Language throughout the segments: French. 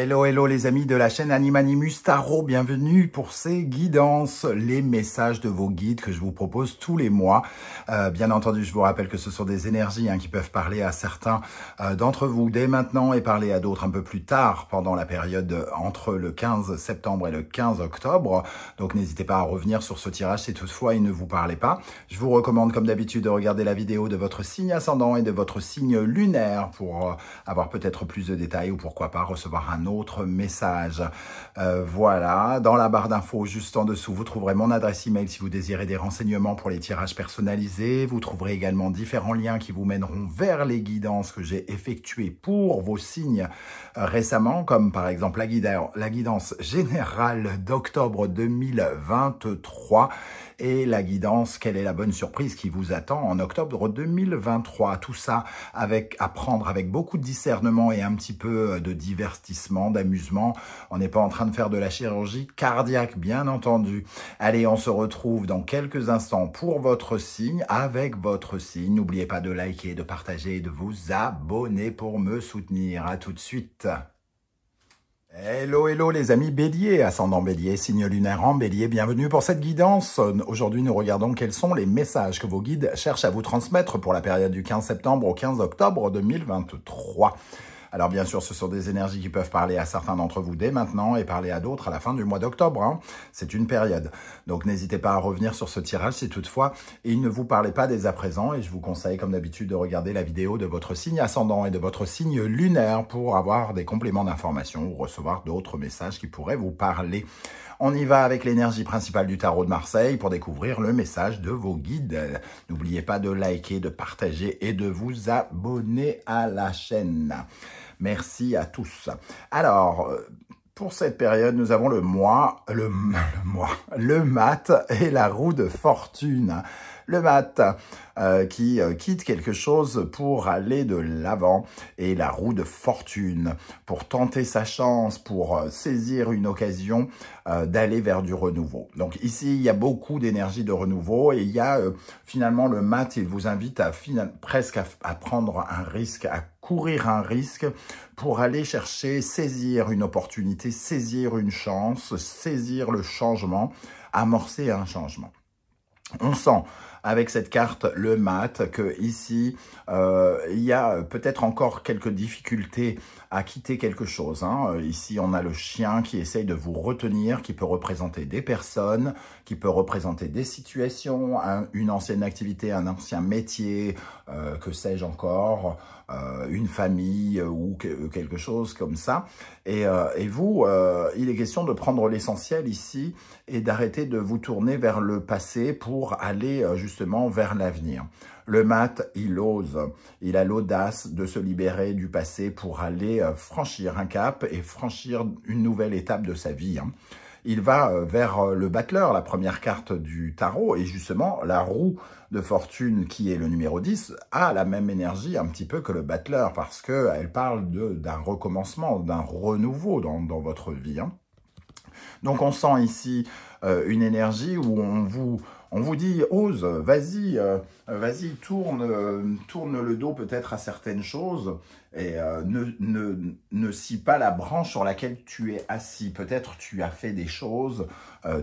Hello, hello les amis de la chaîne Animanimus Tarot, bienvenue pour ces guidances, les messages de vos guides que je vous propose tous les mois. Bien entendu, je vous rappelle que ce sont des énergies qui peuvent parler à certains d'entre vous dès maintenant et parler à d'autres un peu plus tard pendant la période entre le 15 septembre et le 15 octobre. Donc n'hésitez pas à revenir sur ce tirage si toutefois il ne vous parlait pas. Je vous recommande comme d'habitude de regarder la vidéo de votre signe ascendant et de votre signe lunaire pour avoir peut-être plus de détails ou pourquoi pas recevoir un autre message. Voilà, dans la barre d'infos juste en dessous, vous trouverez mon adresse email si vous désirez des renseignements pour les tirages personnalisés. Vous trouverez également différents liens qui vous mèneront vers les guidances que j'ai effectuées pour vos signes récemment, comme par exemple la guidance générale d'octobre 2023 et la guidance quelle est la bonne surprise qui vous attend en octobre 2023. Tout ça à prendre avec beaucoup de discernement et un petit peu de divertissement, d'amusement. On n'est pas en train de faire de la chirurgie cardiaque, bien entendu. Allez, on se retrouve dans quelques instants pour votre signe, avec votre signe. N'oubliez pas de liker, de partager et de vous abonner pour me soutenir. À tout de suite. Hello, hello les amis Bélier, ascendant Bélier, signe lunaire en Bélier, bienvenue pour cette guidance. Aujourd'hui, nous regardons quels sont les messages que vos guides cherchent à vous transmettre pour la période du 15 septembre au 15 octobre 2023. Alors bien sûr, ce sont des énergies qui peuvent parler à certains d'entre vous dès maintenant et parler à d'autres à la fin du mois d'octobre. C'est une période. Donc n'hésitez pas à revenir sur ce tirage si toutefois il ne vous parlait pas dès à présent. Et je vous conseille comme d'habitude de regarder la vidéo de votre signe ascendant et de votre signe lunaire pour avoir des compléments d'information ou recevoir d'autres messages qui pourraient vous parler. On y va avec l'énergie principale du tarot de Marseille pour découvrir le message de vos guides. N'oubliez pas de liker, de partager et de vous abonner à la chaîne. Merci à tous. Alors, pour cette période, nous avons le mat et la roue de fortune. Le mat qui quitte quelque chose pour aller de l'avant et la roue de fortune pour tenter sa chance, pour saisir une occasion d'aller vers du renouveau. Donc ici, il y a beaucoup d'énergie de renouveau et il y a finalement le mat, il vous invite presque à prendre un risque, à courir un risque pour aller chercher, saisir une opportunité, saisir une chance, saisir le changement, amorcer un changement. On sent avec cette carte, le mat, que ici, il y a peut-être encore quelques difficultés à quitter quelque chose. Ici, on a le chien qui essaye de vous retenir, qui peut représenter des personnes, qui peut représenter des situations, une ancienne activité, un ancien métier, que sais-je encore, une famille ou quelque chose comme ça. Et vous, il est question de prendre l'essentiel ici et d'arrêter de vous tourner vers le passé pour aller justement vers l'avenir. Le mat, il ose, il a l'audace de se libérer du passé pour aller franchir un cap et franchir une nouvelle étape de sa vie. Il va vers le battleur, la première carte du tarot, et justement, la roue de fortune, qui est le numéro 10, a la même énergie un petit peu que le battleur, parce qu'elle parle d'un recommencement, d'un renouveau dans votre vie. Donc on sent ici une énergie où on vous dit, ose, vas-y, tourne le dos peut-être à certaines choses et ne scie pas la branche sur laquelle tu es assis. Peut-être tu as fait des choses,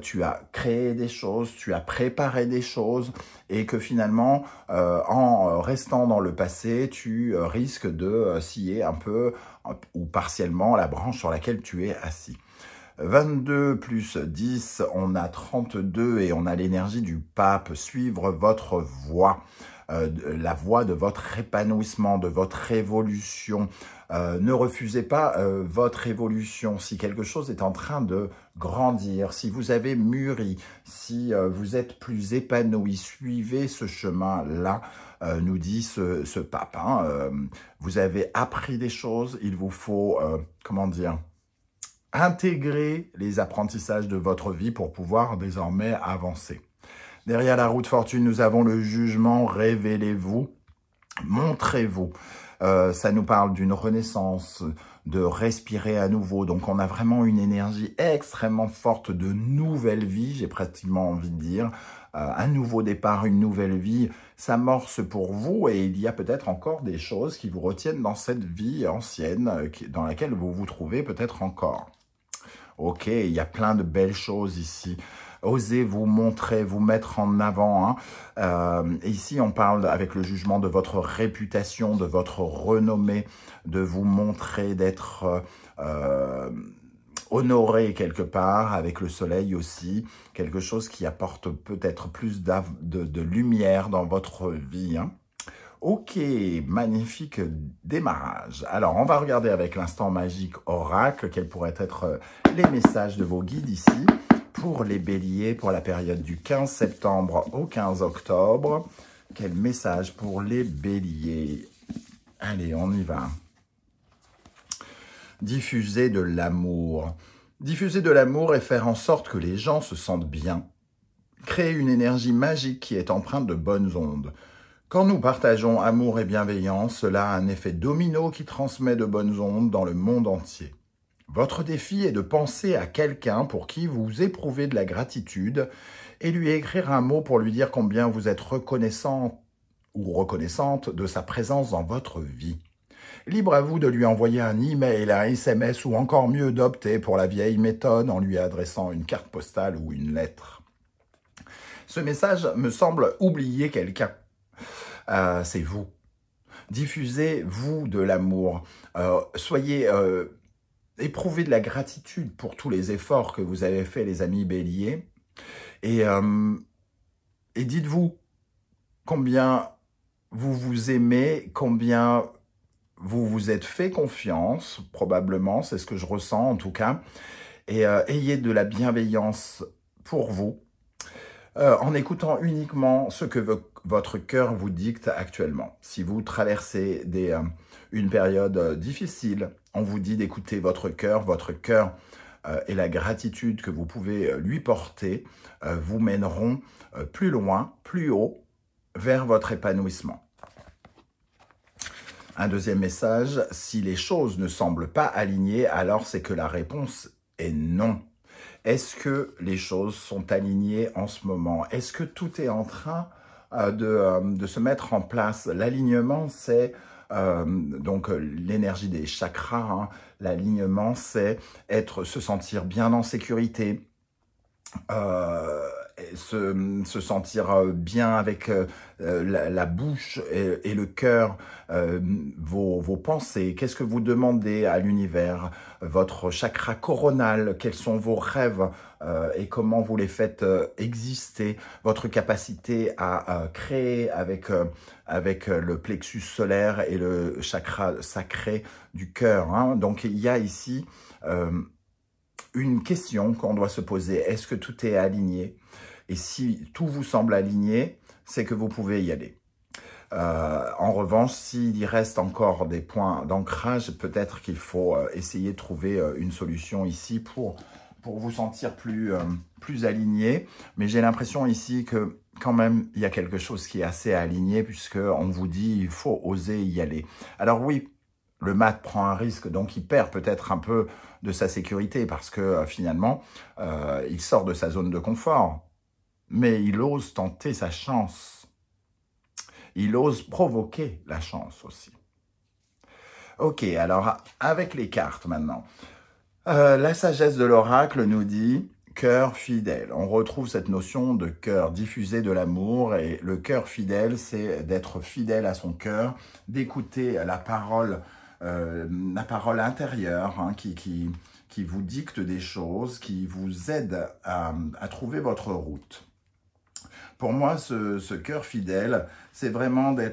tu as créé des choses, tu as préparé des choses et que finalement, en restant dans le passé, tu risques de scier un peu ou partiellement la branche sur laquelle tu es assis. 22 plus 10, on a 32 et on a l'énergie du pape. Suivre votre voie, la voie de votre épanouissement, de votre évolution. Ne refusez pas votre évolution. Si quelque chose est en train de grandir, si vous avez mûri, si vous êtes plus épanoui, suivez ce chemin-là, nous dit ce pape. Vous avez appris des choses, il vous faut, comment dire, intégrer les apprentissages de votre vie pour pouvoir désormais avancer. Derrière la roue de fortune, nous avons le jugement. Révélez-vous, montrez-vous. Ça nous parle d'une renaissance, de respirer à nouveau. Donc, on a vraiment une énergie extrêmement forte de nouvelle vie, j'ai pratiquement envie de dire. un nouveau départ, une nouvelle vie s'amorce pour vous et il y a peut-être encore des choses qui vous retiennent dans cette vie ancienne dans laquelle vous vous trouvez peut-être encore. Ok, il y a plein de belles choses ici. Osez vous montrer, vous mettre en avant. Ici, on parle avec le jugement de votre réputation, de votre renommée, de vous montrer, d'être honoré quelque part, avec le soleil aussi. Quelque chose qui apporte peut-être plus de lumière dans votre vie. Ok, magnifique démarrage. Alors, on va regarder avec l'instant magique oracle quels pourraient être les messages de vos guides ici pour les béliers pour la période du 15 septembre au 15 octobre. Quel message pour les béliers? Allez, on y va. Diffuser de l'amour. Diffuser de l'amour et faire en sorte que les gens se sentent bien. Créer une énergie magique qui est empreinte de bonnes ondes. Quand nous partageons amour et bienveillance, cela a un effet domino qui transmet de bonnes ondes dans le monde entier. Votre défi est de penser à quelqu'un pour qui vous éprouvez de la gratitude et lui écrire un mot pour lui dire combien vous êtes reconnaissant ou reconnaissante de sa présence dans votre vie. Libre à vous de lui envoyer un email, un SMS ou encore mieux d'opter pour la vieille méthode en lui adressant une carte postale ou une lettre. Ce message me semble oublier quelqu'un. C'est vous. Diffusez-vous de l'amour. Soyez... éprouvez de la gratitude pour tous les efforts que vous avez faits, les amis béliers. Et dites-vous combien vous vous aimez, combien vous vous êtes fait confiance, probablement, c'est ce que je ressens en tout cas. Et ayez de la bienveillance pour vous, en écoutant uniquement ce que votre cœur vous dicte actuellement. Si vous traversez une période difficile, on vous dit d'écouter votre cœur et la gratitude que vous pouvez lui porter vous mèneront plus loin, plus haut, vers votre épanouissement. Un deuxième message, si les choses ne semblent pas alignées, alors c'est que la réponse est non. Est-ce que les choses sont alignées en ce moment? Est-ce que tout est en train de se mettre en place? L'alignement, c'est donc l'énergie des chakras. Hein. L'alignement, c'est se sentir bien en sécurité, se sentir bien avec la bouche et le cœur, vos pensées. Qu'est-ce que vous demandez à l'univers? Votre chakra coronal, quels sont vos rêves et comment vous les faites exister? Votre capacité à créer avec le plexus solaire et le chakra sacré du cœur. Hein. Donc il y a ici une question qu'on doit se poser. Est-ce que tout est aligné? Et si tout vous semble aligné, c'est que vous pouvez y aller. En revanche, s'il y reste encore des points d'ancrage, peut-être qu'il faut essayer de trouver une solution ici pour vous sentir plus aligné. Mais j'ai l'impression ici que quand même, il y a quelque chose qui est assez aligné puisqu'on vous dit il faut oser y aller. Alors oui, le mat prend un risque, donc il perd peut-être un peu de sa sécurité parce que finalement, il sort de sa zone de confort. Mais il ose tenter sa chance. Il ose provoquer la chance aussi. Ok, alors avec les cartes maintenant. La sagesse de l'oracle nous dit cœur fidèle. On retrouve cette notion de cœur, diffuser de l'amour. Et le cœur fidèle, c'est d'être fidèle à son cœur, d'écouter la parole intérieure hein, qui vous dicte des choses, qui vous aide à trouver votre route. Pour moi, ce cœur fidèle, c'est vraiment de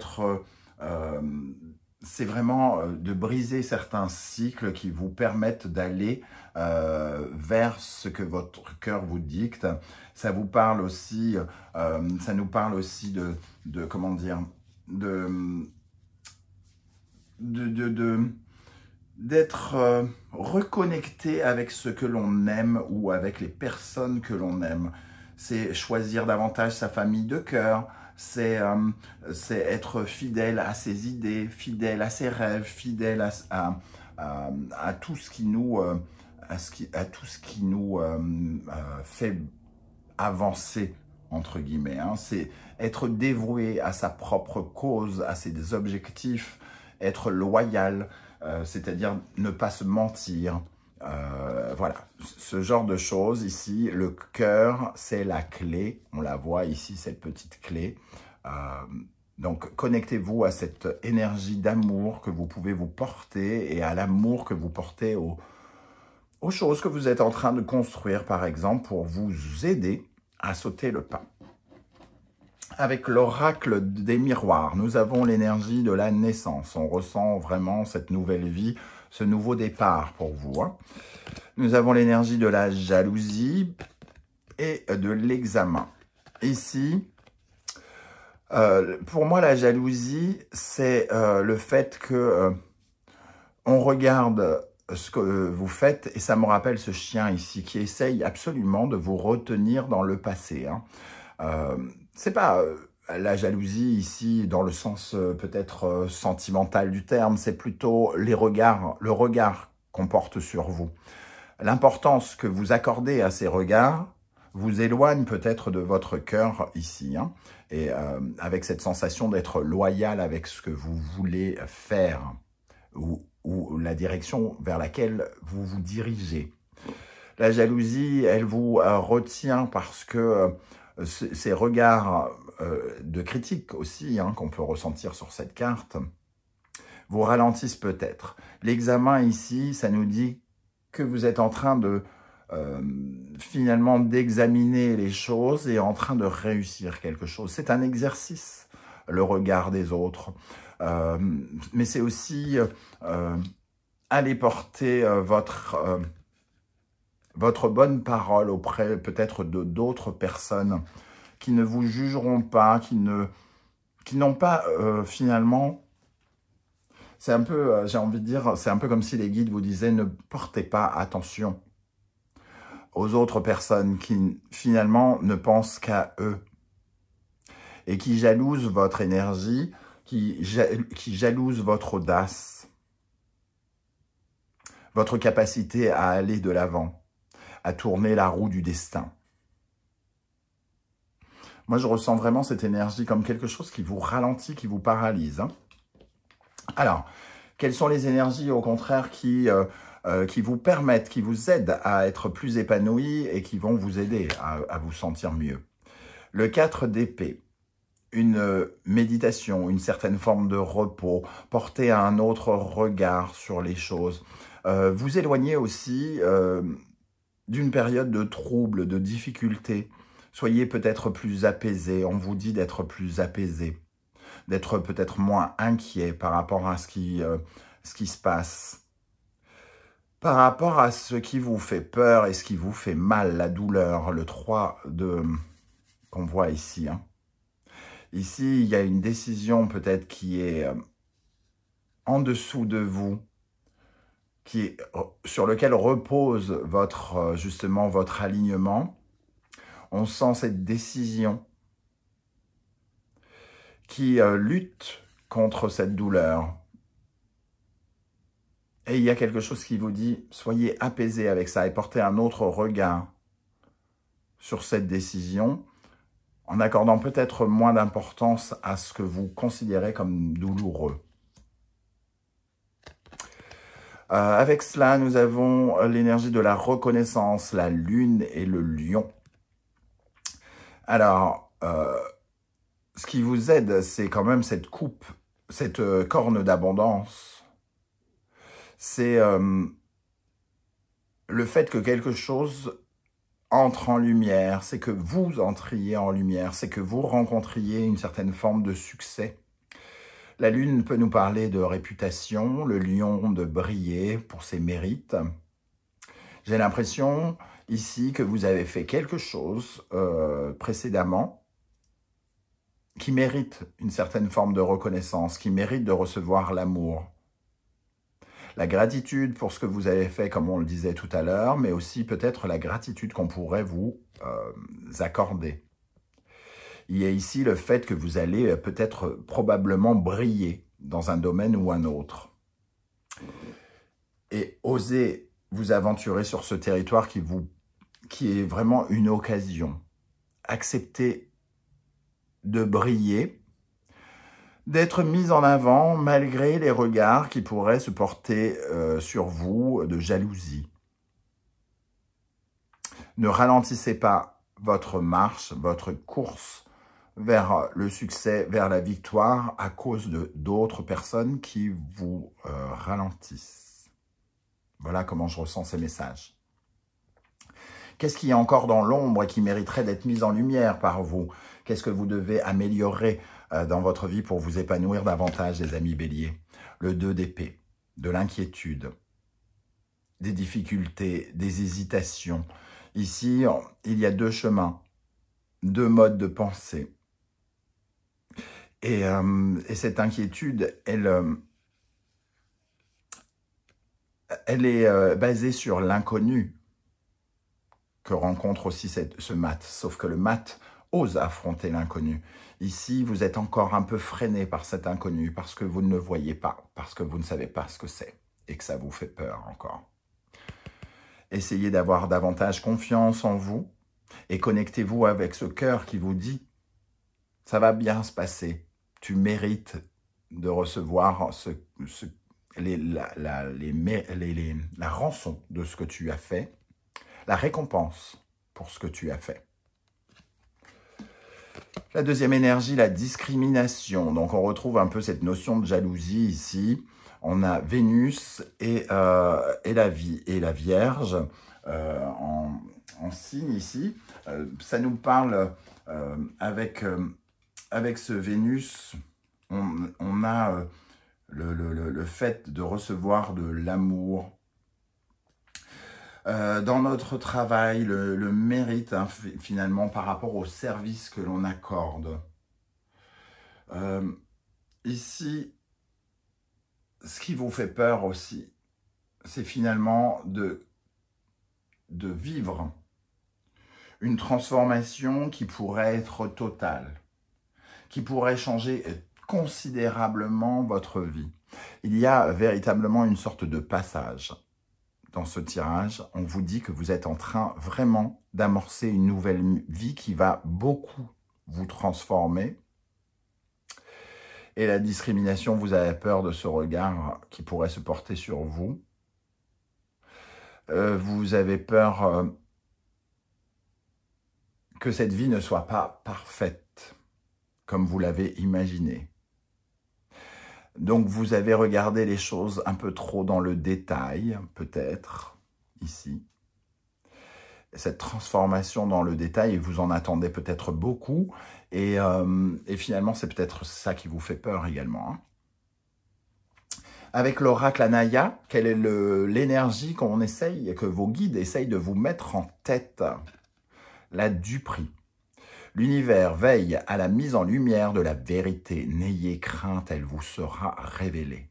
briser certains cycles qui vous permettent d'aller vers ce que votre cœur vous dicte. Ça vous parle aussi, ça nous parle aussi de comment dire, d'être reconnecté avec ce que l'on aime ou avec les personnes que l'on aime. C'est choisir davantage sa famille de cœur, c'est être fidèle à ses idées, fidèle à ses rêves, fidèle à tout ce qui nous, fait avancer entre guillemets. Hein. C'est être dévoué à sa propre cause, à ses objectifs, être loyal, c'est-à-dire ne pas se mentir. Voilà, ce genre de choses ici. Le cœur, c'est la clé. On la voit ici, cette petite clé. Donc, connectez-vous à cette énergie d'amour que vous pouvez vous porter et à l'amour que vous portez aux choses que vous êtes en train de construire, par exemple, pour vous aider à sauter le pas. Avec l'oracle des miroirs, nous avons l'énergie de la naissance. On ressent vraiment cette nouvelle vie, ce nouveau départ pour vous. Hein. Nous avons l'énergie de la jalousie et de l'examen. Ici, pour moi, la jalousie, c'est le fait que on regarde ce que vous faites, et ça me rappelle ce chien ici qui essaye absolument de vous retenir dans le passé. Hein. C'est pas la jalousie ici dans le sens peut-être sentimental du terme, c'est plutôt le regard qu'on porte sur vous. L'importance que vous accordez à ces regards vous éloigne peut-être de votre cœur ici, hein, et avec cette sensation d'être loyal avec ce que vous voulez faire, ou la direction vers laquelle vous vous dirigez. La jalousie, elle vous retient parce que ces regards de critique aussi, hein, qu'on peut ressentir sur cette carte, vous ralentissent peut-être. L'examen ici, ça nous dit que vous êtes en train de finalement d'examiner les choses et en train de réussir quelque chose. C'est un exercice, le regard des autres. Mais c'est aussi aller porter votre bonne parole auprès peut-être de d'autres personnes qui ne vous jugeront pas, qui n'ont pas finalement... C'est un peu, j'ai envie de dire, c'est un peu comme si les guides vous disaient ne portez pas attention aux autres personnes qui finalement ne pensent qu'à eux et qui jalousent votre énergie, qui jalousent votre audace, votre capacité à aller de l'avant, à tourner la roue du destin. Moi, je ressens vraiment cette énergie comme quelque chose qui vous ralentit, qui vous paralyse. Hein. Alors, quelles sont les énergies, au contraire, qui vous permettent, qui vous aident à être plus épanoui et qui vont vous aider à vous sentir mieux? Le 4 d'épée, une méditation, une certaine forme de repos, porter un autre regard sur les choses. Vous éloignez aussi d'une période de trouble, de difficulté. Soyez peut-être plus apaisé, on vous dit d'être plus apaisé, d'être peut-être moins inquiet par rapport à ce qui se passe. Par rapport à ce qui vous fait peur et ce qui vous fait mal, la douleur, le 3 qu'on voit ici. Hein. Ici, il y a une décision peut-être qui est en dessous de vous, sur lequel repose justement votre alignement. On sent cette décision qui lutte contre cette douleur. Et il y a quelque chose qui vous dit, soyez apaisé avec ça et portez un autre regard sur cette décision, en accordant peut-être moins d'importance à ce que vous considérez comme douloureux. Avec cela, nous avons l'énergie de la reconnaissance, la lune et le lion. Alors, ce qui vous aide, c'est quand même cette coupe, cette corne d'abondance. C'est le fait que quelque chose entre en lumière, c'est que vous entriez en lumière, c'est que vous rencontriez une certaine forme de succès. La lune peut nous parler de réputation, le lion de briller pour ses mérites. J'ai l'impression ici que vous avez fait quelque chose précédemment qui mérite une certaine forme de reconnaissance, qui mérite de recevoir l'amour. La gratitude pour ce que vous avez fait, comme on le disait tout à l'heure, mais aussi peut-être la gratitude qu'on pourrait vous accorder. Il y a ici le fait que vous allez peut-être probablement briller dans un domaine ou un autre. Et oser vous aventurer sur ce territoire qui est vraiment une occasion accepter de briller, d'être mis en avant malgré les regards qui pourraient se porter sur vous de jalousie. Ne ralentissez pas votre marche, votre course vers le succès, vers la victoire à cause d'autres personnes qui vous ralentissent. Voilà comment je ressens ces messages. Qu'est-ce qu'il y a encore dans l'ombre et qui mériterait d'être mis en lumière par vous? Qu'est-ce que vous devez améliorer dans votre vie pour vous épanouir davantage, les amis béliers? Le 2 d'épée, de l'inquiétude, des difficultés, des hésitations. Ici, il y a deux chemins, deux modes de pensée. Et cette inquiétude, elle est basée sur l'inconnu que rencontre aussi ce mat. Sauf que le mat ose affronter l'inconnu. Ici, vous êtes encore un peu freiné par cet inconnu, parce que vous ne le voyez pas, parce que vous ne savez pas ce que c'est, et que ça vous fait peur encore. Essayez d'avoir davantage confiance en vous, et connectez-vous avec ce cœur qui vous dit « ça va bien se passer, tu mérites de recevoir la rançon de ce que tu as fait, la récompense pour ce que tu as fait. » La deuxième énergie, la discrimination. Donc, on retrouve un peu cette notion de jalousie ici. On a Vénus et la Vierge en signe ici. Ça nous parle avec ce Vénus, on a le fait de recevoir de l'amour. Dans notre travail, le mérite, hein, finalement, par rapport au service que l'on accorde. Ici, ce qui vous fait peur aussi, c'est finalement de vivre une transformation qui pourrait être totale, qui pourrait changer considérablement votre vie. Il y a véritablement une sorte de passage. Dans ce tirage, on vous dit que vous êtes en train vraiment d'amorcer une nouvelle vie qui va beaucoup vous transformer. Et la discrimination, vous avez peur de ce regard qui pourrait se porter sur vous. Vous avez peur que cette vie ne soit pas parfaite, comme vous l'avez imaginé. Donc, vous avez regardé les choses un peu trop dans le détail, peut-être, ici. Cette transformation dans le détail, vous en attendez peut-être beaucoup. Et finalement, c'est peut-être ça qui vous fait peur également. Hein. Avec l'oracle Anaya, quelle est l'énergie qu'on essaye, que vos guides essayent de vous mettre en tête? La duperie. L'univers veille à la mise en lumière de la vérité. N'ayez crainte, elle vous sera révélée.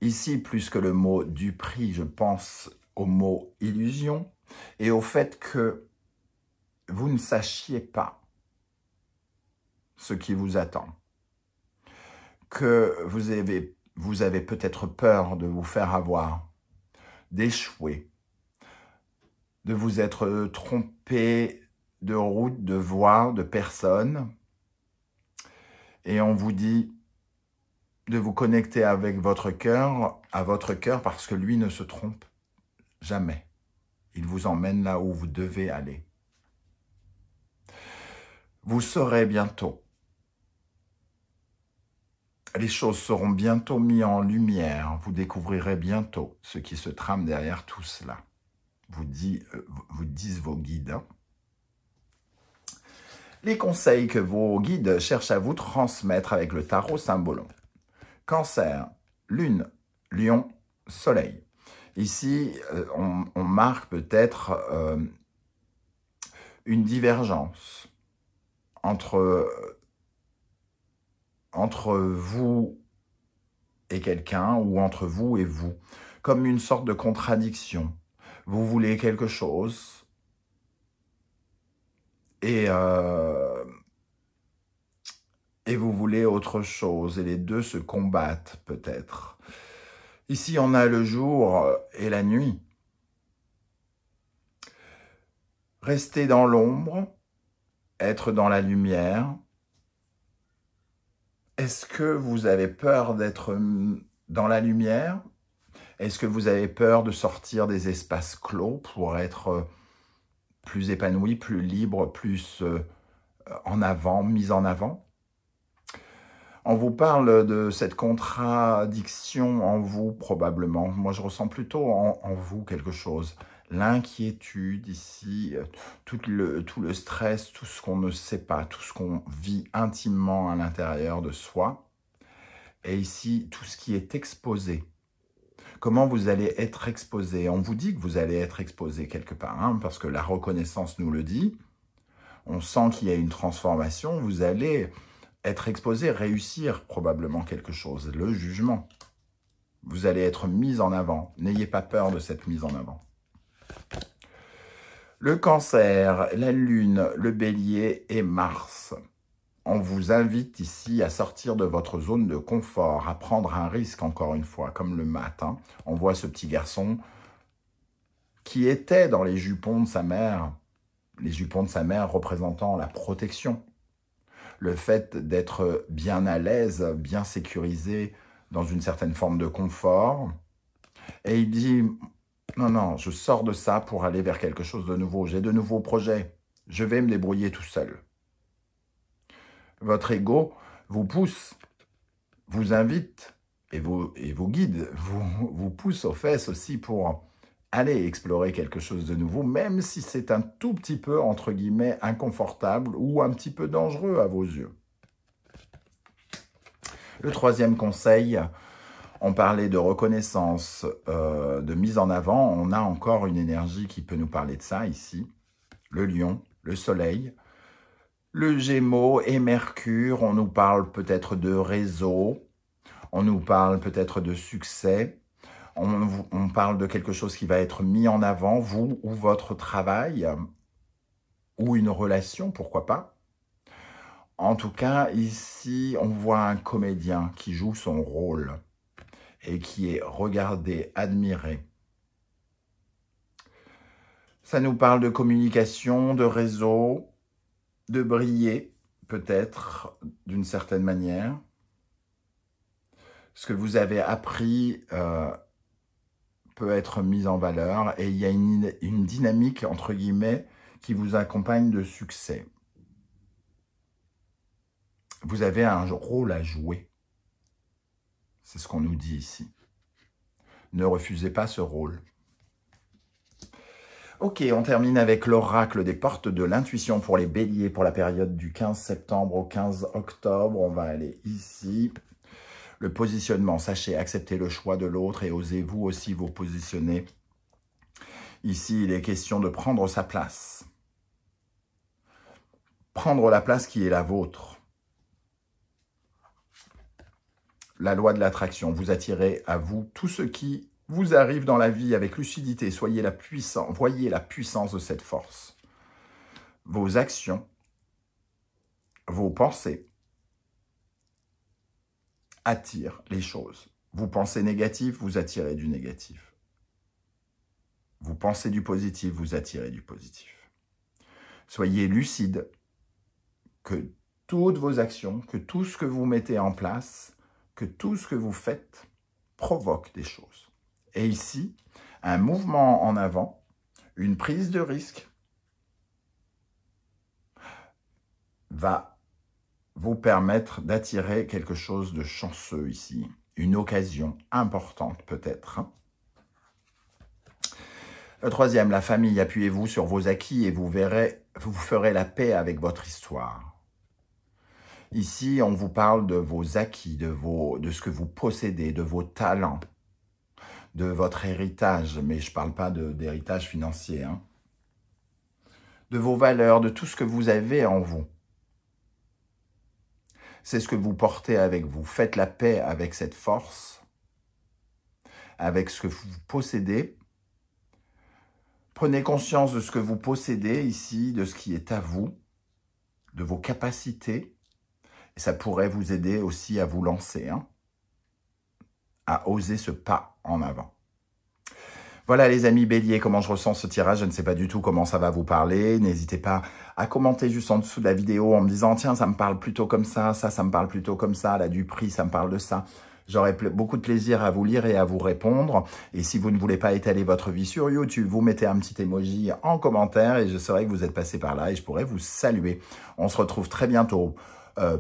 Ici, plus que le mot duperie, je pense au mot illusion et au fait que vous ne sachiez pas ce qui vous attend. Que vous avez peut-être peur de vous faire avoir, d'échouer, de vous être trompé de route, de voie, de personne. Et on vous dit de vous connecter avec votre cœur, à votre cœur, parce que lui ne se trompe jamais. Il vous emmène là où vous devez aller. Vous saurez bientôt. Les choses seront bientôt mises en lumière. Vous découvrirez bientôt ce qui se trame derrière tout cela. Vous disent vos guides. Hein. Les conseils que vos guides cherchent à vous transmettre avec le tarot symbolon. Cancer, Lune, Lion, Soleil. Ici, on marque peut-être une divergence entre vous et quelqu'un ou entre vous et vous, comme une sorte de contradiction. Vous voulez quelque chose et vous voulez autre chose, et les deux se combattent peut-être. Ici, on a le jour et la nuit. Restez dans l'ombre, être dans la lumière. Est-ce que vous avez peur d'être dans la lumière? Est-ce que vous avez peur de sortir des espaces clos pour être plus épanoui, plus libre, plus en avant, mis en avant? On vous parle de cette contradiction en vous, probablement. Moi, je ressens plutôt en vous quelque chose. L'inquiétude ici, tout le stress, tout ce qu'on ne sait pas, tout ce qu'on vit intimement à l'intérieur de soi. Et ici, tout ce qui est exposé. Comment vous allez être exposé? On vous dit que vous allez être exposé quelque part, hein, parce que la reconnaissance nous le dit. On sent qu'il y a une transformation. Vous allez être exposé, réussir probablement quelque chose, le jugement. Vous allez être mis en avant. N'ayez pas peur de cette mise en avant. Le Cancer, la Lune, le Bélier et Mars. On vous invite ici à sortir de votre zone de confort, à prendre un risque encore une fois, comme le matin. On voit ce petit garçon qui était dans les jupons de sa mère, les jupons de sa mère représentant la protection. Le fait d'être bien à l'aise, bien sécurisé dans une certaine forme de confort. Et il dit, non, non, je sors de ça pour aller vers quelque chose de nouveau. J'ai de nouveaux projets. Je vais me débrouiller tout seul. Votre ego vous pousse, vous invite et vous guide, vous pousse aux fesses aussi pour aller explorer quelque chose de nouveau, même si c'est un tout petit peu, entre guillemets, inconfortable ou un petit peu dangereux à vos yeux. Le troisième conseil, on parlait de reconnaissance, de mise en avant. On a encore une énergie qui peut nous parler de ça ici. Le lion, le soleil, le Gémeaux et Mercure. On nous parle peut-être de réseau, on nous parle peut-être de succès. On parle de quelque chose qui va être mis en avant, vous ou votre travail, ou une relation, pourquoi pas. En tout cas, ici, on voit un comédien qui joue son rôle et qui est regardé, admiré. Ça nous parle de communication, de réseau, de briller, peut-être, d'une certaine manière. Ce que vous avez appris peut être mis en valeur et il y a une dynamique, entre guillemets, qui vous accompagne de succès. Vous avez un rôle à jouer. C'est ce qu'on nous dit ici. Ne refusez pas ce rôle. Ok, on termine avec l'oracle des portes de l'intuition pour les béliers pour la période du 15 septembre au 15 octobre. On va aller ici. Le positionnement, sachez accepter le choix de l'autre et osez vous aussi vous positionner. Ici, il est question de prendre sa place. Prendre la place qui est la vôtre. La loi de l'attraction, vous attirez à vous tout ce qui vous arrive dans la vie avec lucidité. Voyez la puissance de cette force. Vos actions, vos pensées attirent les choses. Vous pensez négatif, vous attirez du négatif. Vous pensez du positif, vous attirez du positif. Soyez lucide que toutes vos actions, que tout ce que vous mettez en place, que tout ce que vous faites provoque des choses. Et ici, un mouvement en avant, une prise de risque va vous permettre d'attirer quelque chose de chanceux ici. Une occasion importante peut-être. Le troisième, la famille. Appuyez-vous sur vos acquis et vous ferez la paix avec votre histoire. Ici, on vous parle de vos acquis, de ce que vous possédez, de vos talents, de votre héritage, mais je ne parle pas d'héritage financier, hein. De vos valeurs, de tout ce que vous avez en vous. C'est ce que vous portez avec vous. Faites la paix avec cette force, avec ce que vous possédez. Prenez conscience de ce que vous possédez ici, de ce qui est à vous, de vos capacités. Et ça pourrait vous aider aussi à vous lancer, hein, à oser ce pas en avant. Voilà les amis béliers, comment je ressens ce tirage, je ne sais pas du tout comment ça va vous parler. N'hésitez pas à commenter juste en dessous de la vidéo en me disant « Tiens, ça me parle plutôt comme ça me parle plutôt comme ça, là du prix, ça me parle de ça ». J'aurai beaucoup de plaisir à vous lire et à vous répondre. Et si vous ne voulez pas étaler votre vie sur YouTube, vous mettez un petit emoji en commentaire et je saurai que vous êtes passé par là et je pourrai vous saluer. On se retrouve très bientôt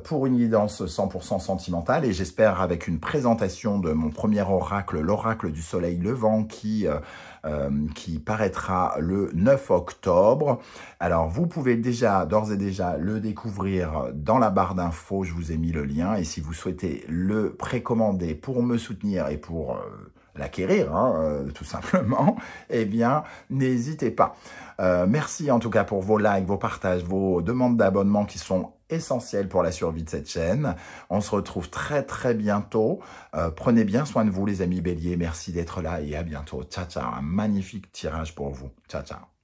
pour une guidance 100% sentimentale et j'espère avec une présentation de mon premier oracle, l'oracle du soleil levant qui paraîtra le 9 octobre. Alors vous pouvez d'ores et déjà le découvrir dans la barre d'infos, je vous ai mis le lien et si vous souhaitez le précommander pour me soutenir et pour l'acquérir, tout simplement, eh bien, n'hésitez pas. Merci en tout cas pour vos likes, vos partages, vos demandes d'abonnement qui sont essentielles pour la survie de cette chaîne. On se retrouve très très bientôt. Prenez bien soin de vous les amis béliers. Merci d'être là et à bientôt. Ciao, ciao. Un magnifique tirage pour vous. Ciao, ciao.